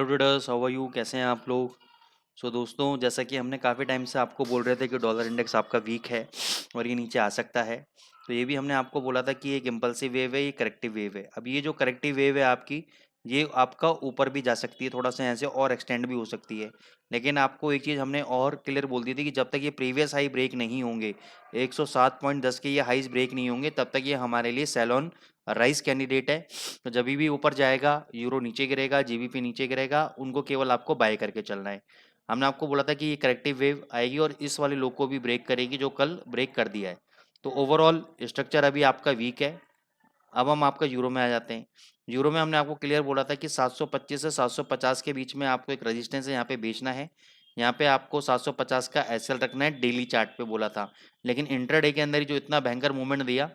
Hello traders, how are you? कैसे हैं आप लोग? दोस्तों, जैसा कि हमने काफ़ी टाइम से आपको बोल रहे थे कि डॉलर इंडेक्स आपका वीक है और ये नीचे आ सकता है। तो ये भी हमने आपको बोला था कि एक इम्पल्सिव वेव है, ये करेक्टिव वेव है। अब ये जो करेक्टिव वेव है आपकी, ये आपका ऊपर भी जा सकती है, थोड़ा सा ऐसे और एक्सटेंड भी हो सकती है। लेकिन आपको एक चीज़ हमने और क्लियर बोल दी थी कि जब तक ये प्रीवियस हाई ब्रेक नहीं होंगे, 107.10 के ये हाईज ब्रेक नहीं होंगे, तब तक ये हमारे लिए सेल ऑन राइस कैंडिडेट है। तो जब भी ऊपर जाएगा, यूरो नीचे गिरेगा, जीबीपी नीचे गिरेगा, उनको केवल आपको बाय करके चलना है। हमने आपको बोला था कि ये करेक्टिव वेव आएगी और इस वाले लो को भी ब्रेक करेगी जो कल ब्रेक कर दिया है। तो ओवरऑल स्ट्रक्चर अभी आपका वीक है। अब हम आपका यूरो में आ जाते हैं। यूरो में हमने आपको क्लियर बोला था कि 725 से 750 के बीच में आपको एक रेजिस्टेंस है, यहाँ पे बेचना है। यहाँ पे आपको 750 का एसएल रखना है, डेली चार्ट पे बोला था। लेकिन इंट्राडे के अंदर ही जो इतना भयंकर मूवमेंट दिया,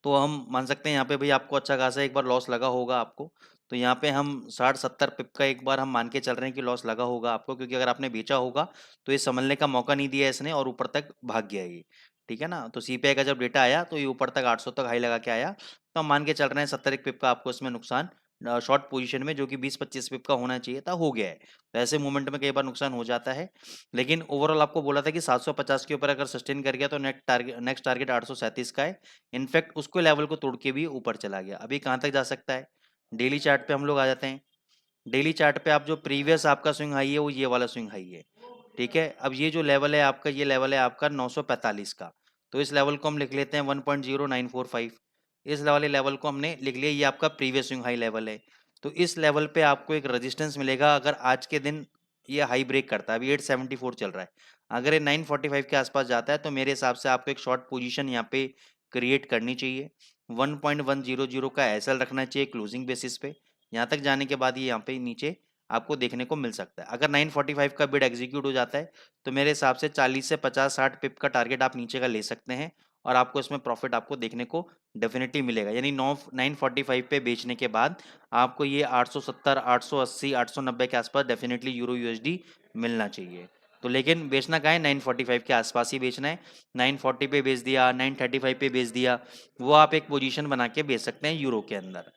तो हम मान सकते हैं यहाँ पे भाई आपको अच्छा खासा एक बार लॉस लगा होगा आपको। तो यहाँ पे हम 60-70 पिप का एक बार हम मान के चल रहे हैं कि लॉस लगा होगा आपको, क्योंकि अगर आपने बेचा होगा तो ये संभलने का मौका नहीं दिया इसने और ऊपर तक भाग गया ये। ठीक है ना? तो सीपीआई का जब डेटा आया तो ये ऊपर तक 800 तक हाई लगा के आया। तो हम मान के चल रहे हैं 70 पिप का आपको इसमें नुकसान शॉर्ट पोजीशन में, जो कि 20-25 पिप का होना चाहिए था, हो गया है। तो ऐसे मूवमेंट में कई बार नुकसान हो जाता है। लेकिन ओवरऑल आपको बोला था कि 750 के ऊपर अगर सस्टेन कर गया तो नेक्स्ट टारगेट 837 का है। इनफैक्ट उसको लेवल को तोड़ के भी ऊपर चला गया। अभी कहाँ तक जा सकता है? डेली चार्ट पे हम लोग आ जाते हैं। डेली चार्ट पे आप जो प्रीवियस आपका स्विंग हाई है वो ये वाला स्विंग हाई है। ठीक है, अब ये जो लेवल है आपका, ये लेवल है आपका 945 का। तो इस लेवल को हम लिख लेते हैं 1.0945। इस वाले लेवल को हमने लिख लिया, ये आपका प्रीवियस स्विंग हाई लेवल है। तो इस लेवल पे आपको एक रेजिस्टेंस मिलेगा अगर आज के दिन ये हाई ब्रेक करता है। अभी 874 चल रहा है। अगर ये 945 के आसपास जाता है तो मेरे हिसाब से आपको एक शॉर्ट पोजीशन यहाँ पे क्रिएट करनी चाहिए। 1.100 का एसएल रखना चाहिए क्लोजिंग बेसिस पे। यहाँ तक जाने के बाद ये यहाँ पे नीचे आपको देखने को मिल सकता है। अगर 945 का बिड एग्जीक्यूट हो जाता है तो मेरे हिसाब से 40 से 50-60 पिप का टारगेट आप नीचे का ले सकते हैं और आपको इसमें प्रॉफिट आपको देखने को डेफिनेटली मिलेगा। यानी 945 पे बेचने के बाद आपको ये 870, 880, 890 के आसपास डेफिनेटली यूरो यूएसडी मिलना चाहिए। तो लेकिन बेचना कहाँ है? 945 के आसपास ही बेचना है। 940 पे बेच दिया, 935 पे बेच दिया, वो आप एक पोजीशन बना के बेच सकते हैं यूरो के अंदर।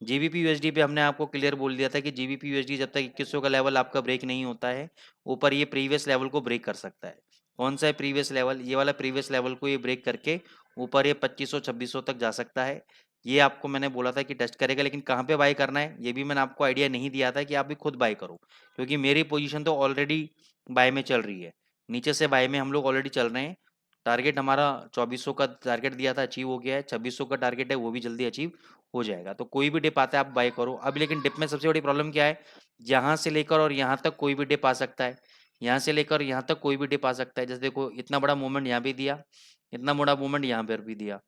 जीबीपी यूएसडी पे हमने आपको क्लियर बोल दिया था कि जीबीपी यूएसडी जब तक 2100 का लेवल आपका ब्रेक नहीं होता है ऊपर, ये प्रीवियस लेवल को ब्रेक कर सकता है। कौन सा है प्रीवियस लेवल? ये वाला प्रीवियस लेवल को ये ब्रेक करके ऊपर ये 2500-2600 तक जा सकता है। ये आपको मैंने बोला था कि टेस्ट करेगा, लेकिन कहाँ पे बाय करना है ये भी मैंने आपको आइडिया नहीं दिया था कि आप भी खुद बाय करो, क्योंकि मेरी पोजीशन तो ऑलरेडी बाय में चल रही है। नीचे से बाय में हम लोग ऑलरेडी चल रहे हैं। टारगेट हमारा 2400 का टारगेट दिया था, अचीव हो गया है। 2600 का टारगेट है, वो भी जल्दी अचीव हो जाएगा। तो कोई भी डिप आता है आप बाय करो। अब लेकिन डिप में सबसे बड़ी प्रॉब्लम क्या है? यहाँ से लेकर और यहाँ तक कोई भी डिप आ सकता है। यहाँ से लेकर यहाँ तक कोई भी डिप आ सकता है। जैसे देखो, इतना बड़ा मूवमेंट यहाँ भी दिया, इतना बड़ा मूवमेंट यहाँ पर भी दिया।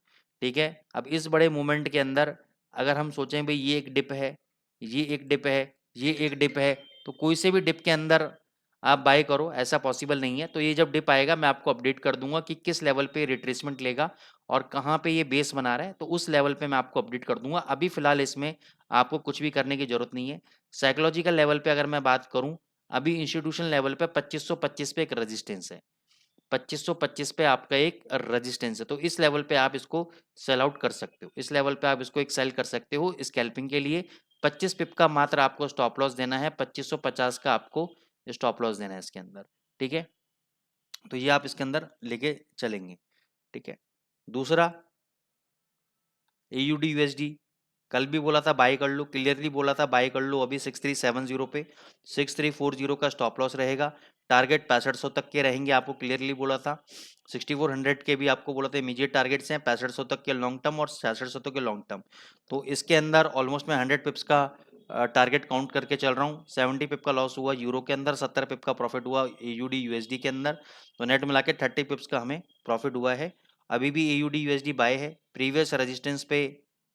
ठीक है, अब इस बड़े मूवमेंट के अंदर अगर हम सोचें भाई ये एक डिप है, ये एक डिप है, ये एक डिप है, तो कोई से भी डिप के अंदर आप बाय करो, ऐसा पॉसिबल नहीं है। तो ये जब डिप आएगा मैं आपको अपडेट कर दूंगा कि किस लेवल पे रिट्रेसमेंट लेगा और कहाँ पे ये बेस बना रहा है, तो उस लेवल पे मैं आपको अपडेट कर दूंगा। अभी फिलहाल इसमें आपको कुछ भी करने की जरूरत नहीं है। साइकोलॉजिकल लेवल पे अगर मैं बात करूं, अभी इंस्टीट्यूशनल लेवल पे 2525 पे एक रेजिस्टेंस है। 2525 पे आपका एक रेजिस्टेंस है, तो इस लेवल पे आप इसको सेल आउट कर सकते हो। इस लेवल पे आप इसको एक सेल कर सकते हो स्कैल्पिंग के लिए। 25 पिप का मात्र आपको स्टॉप लॉस देना है, 2550 का आपको स्टॉप लॉस देना है इसके अंदर। ठीक है, तो ये आप इसके अंदर लेके चलेंगे। ठीक है, दूसरा AUD USD, कल भी बोला था बाय कर लो, क्लियरली बोला था बाय कर लो। अभी 6370 पे 6340 का स्टॉप लॉस रहेगा। टारगेट 6500 तक के रहेंगे, आपको क्लियरली बोला था। 6400 के भी आपको बोला था इमीडिएट टारगेट्स हैं, 6500 तक के लॉन्ग टर्म और 6600 तक के लॉन्ग टर्म। तो इसके अंदर ऑलमोस्ट मैं 100 पिप्स का टारगेट काउंट करके चल रहा हूँ। 70 पिप का लॉस हुआ यूरो के अंदर, 70 पिप का प्रॉफिट हुआ AUD USD के अंदर। तो नेट मिला के 30 पिप्स का हमें प्रॉफिट हुआ है। अभी भी AUD USD बाय है। प्रीवियस रेजिस्टेंस पे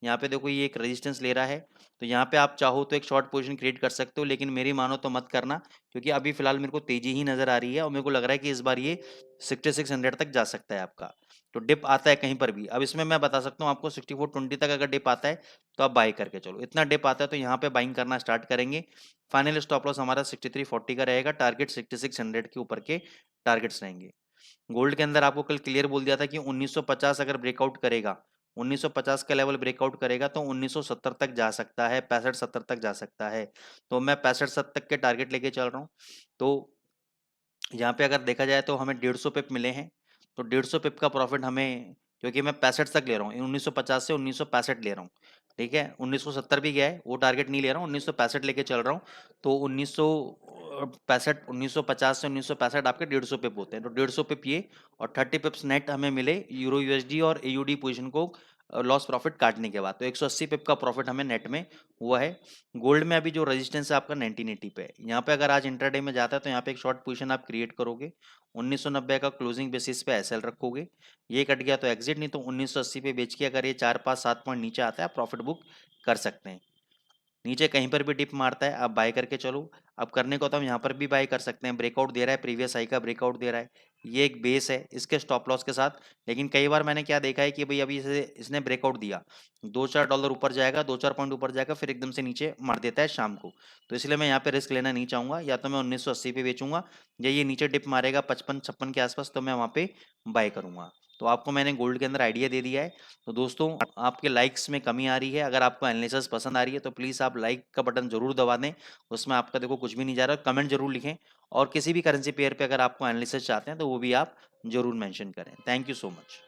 यहाँ पे देखो ये एक रेजिस्टेंस ले रहा है, तो यहाँ पे आप चाहो तो एक शॉर्ट पोजीशन क्रिएट कर सकते हो, लेकिन मेरी मानो तो मत करना, क्योंकि अभी फिलहाल मेरे को तेजी ही नजर आ रही है और मेरे को लग रहा है कि इस बार ये 6600 तक जा सकता है आपका। तो डिप आता है कहीं पर भी, अब इसमें मैं बता सकता हूँ आपको 6420 तक अगर डिप आता है तो आप बाई करके चलो। इतना डिप आता है तो यहाँ पे बाइंग करना स्टार्ट करेंगे। फाइनल स्टॉप लॉस हमारा 6340 का रहेगा, टारगेट 6600 के ऊपर के टारगेट्स रहेंगे। गोल्ड के अंदर आपको कल क्लियर बोल दिया था कि 1950 अगर ब्रेकआउट करेगा, 1950 का लेवल ब्रेकआउट करेगा तो 1970 तक जा सकता है, 65-70 तक जा सकता है। तो मैं 65-70 तक के टारगेट लेके चल रहा हूँ। तो यहाँ पे अगर देखा जाए तो हमें 150 पिप मिले हैं, तो 150 पिप का प्रॉफिट हमें, क्योंकि मैं 65 तक ले रहा हूँ, 1950 से 1965 ले रहा हूँ, ठीक है। 1970 भी गया है, वो टारगेट नहीं ले रहा हूँ, 1965 लेके चल रहा हूँ। तो 1965 1950 से 1965 आपके 150 पिप होते हैं, तो 150 पिप ये और 30 पिप्स नेट हमें मिले यूरो यूएसडी और एयूडी पोजीशन को लॉस प्रॉफिट काटने के बाद, तो 180 पिप का प्रॉफिट हमें नेट में हुआ है। गोल्ड में अभी जो रेजिस्टेंस है आपका 1980 पे है, यहाँ पे अगर आज इंट्राडे में जाता है तो यहाँ पे एक शॉर्ट पोजीशन आप क्रिएट करोगे, 1990 का क्लोजिंग बेसिस पे एसएल रखोगे, ये कट गया तो एग्जिट, नहीं तो 1980 पे बेच के अगर ये 4-5-7 पॉइंट नीचे आता है आप प्रॉफिट बुक कर सकते हैं। नीचे कहीं पर भी डिप मारता है आप बाय करके चलो। अब करने को तो हम यहाँ पर भी बाय कर सकते हैं, ब्रेकआउट दे रहा है, प्रीवियस हाई का ब्रेकआउट दे रहा है, ये एक बेस है इसके स्टॉप लॉस के साथ। लेकिन कई बार मैंने क्या देखा है कि भाई अभी इसे इसने ब्रेकआउट दिया, $2-4 ऊपर जाएगा, 2-4 पॉइंट ऊपर जाएगा, फिर एकदम से नीचे मार देता है शाम को। तो इसलिए मैं यहाँ पे रिस्क लेना नहीं चाहूंगा, या तो मैं 1980 पे बेचूंगा, या ये नीचे डिप मारेगा 55-56 के आसपास तो मैं वहाँ पे बाय करूंगा। तो आपको मैंने गोल्ड के अंदर आइडिया दे दिया है। तो दोस्तों आपके लाइक्स में कमी आ रही है, अगर आपको एनालिसिस पसंद आ रही है तो प्लीज़ आप लाइक का बटन जरूर दबा दें, उसमें आपका देखो कुछ भी नहीं जा रहा, कमेंट जरूर लिखें, और किसी भी करेंसी पेयर पे अगर आपको एनालिसिस चाहते हैं तो वो भी आप जरूर मेंशन करें। Thank you so much.